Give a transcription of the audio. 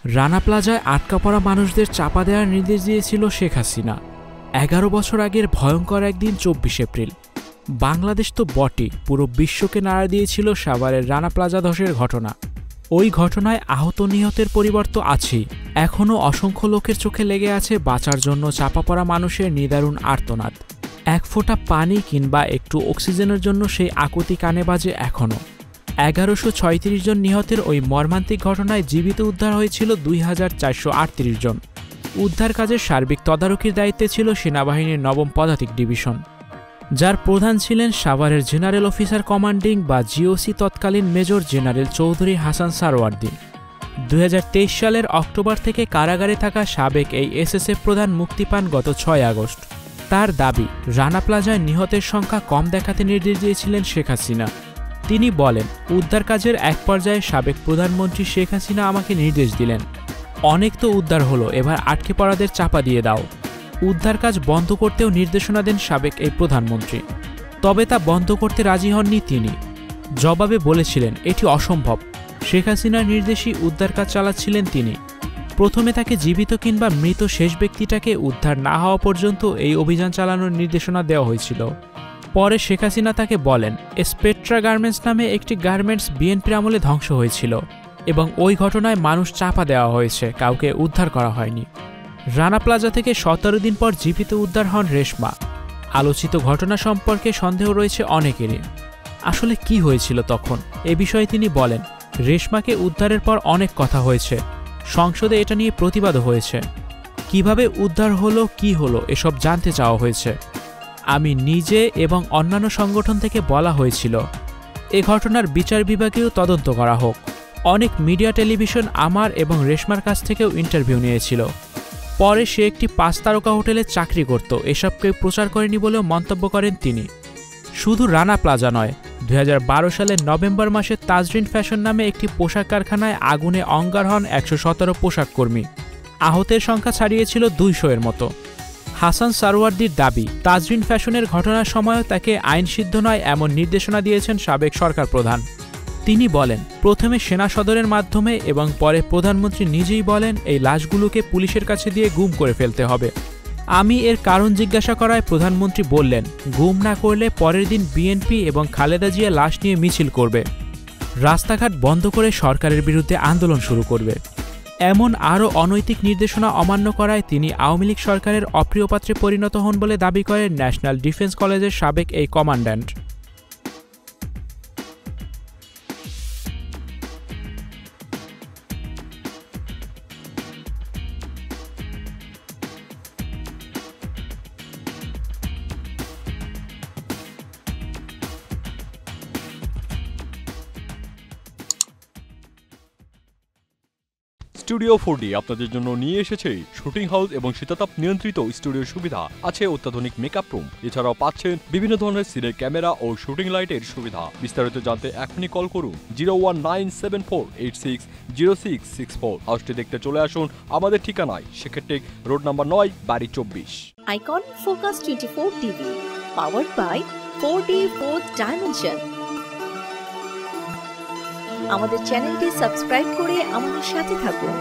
রানা প্লাজায় আটকা পড়া মানুষদের চাপা দেওয়ার নির্দেশ দিয়েছিল শেখ হাসিনা। 11 বছর আগের ভয়ঙ্কর একদিন 24 এপ্রিল। বাংলাদেশ তো বটে, পুরো বিশ্বকে নাড়া দিয়েছিল সাভারের রানা প্লাজা ধসের ঘটনা। ওই ঘটনায় আহত নিহতের পরিবর্ত আছেই, এখনও অসংখ্য লোকের চোখে লেগে আছে বাঁচার জন্য চাপা পড়া মানুষের নিদারুণ আর্তনাদ। এক ফোঁটা পানি কিংবা একটু অক্সিজেনের জন্য সেই আকুতি কানে বাজে এখনও। 1136 জন নিহতের ওই মর্মান্তিক ঘটনায় জীবিত উদ্ধার হয়েছিল 2438 জন। উদ্ধার কাজের সার্বিক তদারকির দায়িত্বে ছিল সেনাবাহিনীর ৯ম পদাতিক ডিভিশন, যার প্রধান ছিলেন সাভারের জেনারেল অফিসার কমান্ডিং বা জিওসি তৎকালীন মেজর জেনারেল চৌধুরী হাসান সারওয়ার্দী। 2023 সালের অক্টোবর থেকে কারাগারে থাকা সাবেক এই এসএসএফ প্রধান মুক্তি পান গত 6 আগস্ট। তার দাবি, রানা প্লাজায় নিহতের সংখ্যা কম দেখাতে নির্দেশ দিয়েছিলেন শেখ হাসিনা। তিনি বলেন, উদ্ধার কাজের এক পর্যায়ে সাবেক প্রধানমন্ত্রী শেখ হাসিনা আমাকে নির্দেশ দিলেন, অনেক তো উদ্ধার হলো, এবার আটকে পড়াদের চাপা দিয়ে দাও। উদ্ধার কাজ বন্ধ করতেও নির্দেশনা দেন সাবেক এই প্রধানমন্ত্রী। তবে তা বন্ধ করতে রাজি হননি তিনি। জবাবে বলেছিলেন এটি অসম্ভব। শেখ হাসিনার নির্দেশেই উদ্ধার কাজ চালাচ্ছিলেন তিনি। প্রথমে তাকে জীবিত কিংবা মৃত শেষ ব্যক্তিটাকে উদ্ধার না হওয়া পর্যন্ত এই অভিযান চালানোর নির্দেশনা দেওয়া হয়েছিল। পরে শেখ হাসিনা তাকে বলেন, স্পেট্রা গার্মেন্টস নামে একটি গার্মেন্টস বিএনপির আমলে ধ্বংস হয়েছিল এবং ওই ঘটনায় মানুষ চাপা দেওয়া হয়েছে, কাউকে উদ্ধার করা হয়নি। রানা প্লাজা থেকে 17 দিন পর জীবিত উদ্ধার হন রেশমা। আলোচিত ঘটনা সম্পর্কে সন্দেহ রয়েছে অনেকেরই। আসলে কি হয়েছিল তখন, এ বিষয়ে তিনি বলেন, রেশমাকে উদ্ধারের পর অনেক কথা হয়েছে, সংসদে এটা নিয়ে প্রতিবাদও হয়েছে। কিভাবে উদ্ধার হলো, কি হলো, এসব জানতে চাওয়া হয়েছে। আমি নিজে এবং অন্যান্য সংগঠন থেকে বলা হয়েছিল এ ঘটনার বিচার বিভাগেও তদন্ত করা হোক। অনেক মিডিয়া টেলিভিশন আমার এবং রেশমার কাছ থেকেও ইন্টারভিউ নিয়েছিল। পরে সে একটি 5 তারকা হোটেলে চাকরি করত, এসব কেউ প্রচার করেনি বলেও মন্তব্য করেন তিনি। শুধু রানা প্লাজা নয়, 2012 সালের নভেম্বর মাসে তাজরিন ফ্যাশন নামে একটি পোশাক কারখানায় আগুনে অঙ্গার হন 117 পোশাক কর্মী। আহতের সংখ্যা ছাড়িয়েছিল 200-এর মতো। হাসান সারওয়ার্দীর দাবি, তাজরিন ফ্যাশনের ঘটনার সময়ও তাকে আইনসিদ্ধ নয় এমন নির্দেশনা দিয়েছেন সাবেক সরকার প্রধান। তিনি বলেন, প্রথমে সেনা সদরের মাধ্যমে এবং পরে প্রধানমন্ত্রী নিজেই বলেন এই লাশগুলোকে পুলিশের কাছে দিয়ে গুম করে ফেলতে হবে। আমি এর কারণ জিজ্ঞাসা করায় প্রধানমন্ত্রী বললেন, গুম না করলে পরের দিন বিএনপি এবং খালেদা জিয়া লাশ নিয়ে মিছিল করবে, রাস্তাঘাট বন্ধ করে সরকারের বিরুদ্ধে আন্দোলন শুরু করবে। এমন আরও অনৈতিক নির্দেশনা অমান্য করায় তিনি আওয়ামী লীগ সরকারের অপ্রিয় পাত্রে পরিণত হন বলে দাবি করেন ন্যাশনাল ডিফেন্স কলেজের সাবেক এই কমান্ড্যান্ট। স্টুডিও 4D আপনাদের জন্য নিয়ে এসেছে শুটিং হাউস এবং শীতাতাপ নিয়ন্ত্রিত স্টুডিও সুবিধা, আছে অত্যাধুনিক মেকআপ রুম, এছাড়াও পাচ্ছেন বিভিন্ন ধরনের সিনের ক্যামেরা ও শুটিং লাইটের সুবিধা। বিস্তারিত জানতে এখনই কল করুন 01974860664। হাউসটি দেখতে চলে আসুন আমাদের ঠিকানায়, সেক্ষেত্রে রোড নাম্বার 9, বাড়ি 24। Icon focus 24 TV, powered by 4D 4th dimension. আমাদের চ্যানেলটি সাবস্ক্রাইব করে আমাদের সাথে থাকুন।